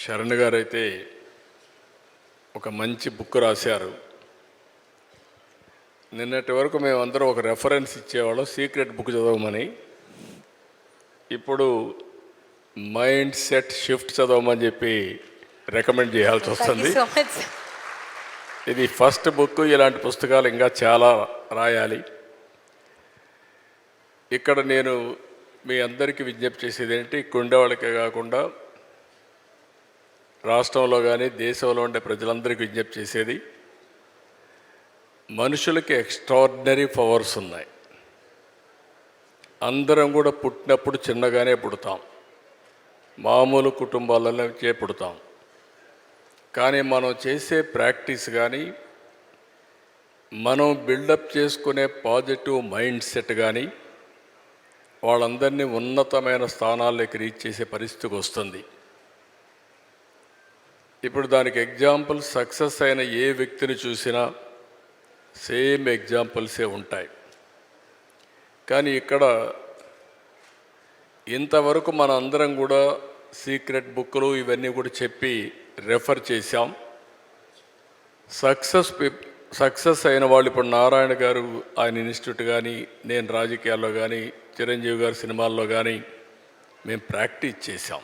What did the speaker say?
శరణ్ గారు అయితే ఒక మంచి బుక్ రాశారు. నిన్నటి వరకు మేమందరం ఒక రెఫరెన్స్ ఇచ్చేవాళ్ళం సీక్రెట్ బుక్ చదవమని. ఇప్పుడు మైండ్ సెట్ షిఫ్ట్ చదవమని చెప్పి రికమెండ్ చేయాల్సి వస్తుంది. ఇది ఫస్ట్ బుక్. ఇలాంటి పుస్తకాలు ఇంకా చాలా రాయాలి. ఇక్కడ నేను మీ అందరికీ విజ్ఞప్తి చేసేది ఏంటి, ఇక్కడ ఉండేవాళ్ళకే కాకుండా రాష్ట్రంలో కానీ దేశంలో ఉండే ప్రజలందరికీ విజ్ఞప్తి చేసేది, మనుషులకి ఎక్స్ట్రాడినరీ పవర్స్ ఉన్నాయి. అందరం కూడా పుట్టినప్పుడు చిన్నగానే పుడతాం, మామూలు కుటుంబాలలోనే పుడతాం. కానీ మనం చేసే ప్రాక్టీస్ కానీ, మనం బిల్డప్ చేసుకునే పాజిటివ్ మైండ్ సెట్ కానీ వాళ్ళందరినీ ఉన్నతమైన స్థానాల్లోకి రీచ్ చేసే పరిస్థితికి వస్తుంది. ఇప్పుడు దానికి ఎగ్జాంపుల్ సక్సెస్ అయిన ఏ వ్యక్తిని చూసినా సేమ్ ఎగ్జాంపుల్సే ఉంటాయి. కానీ ఇక్కడ ఇంతవరకు మన అందరం కూడా సీక్రెట్ బుక్లు ఇవన్నీ కూడా చెప్పి రెఫర్ చేశాం. సక్సెస్ అయిన వాళ్ళు ఇప్పుడు నారాయణ గారు ఆయన ఇన్స్టిట్యూట్ కానీ, నేను రాజకీయాల్లో కానీ, చిరంజీవి గారు సినిమాల్లో కానీ మేము ప్రాక్టీస్ చేశాం.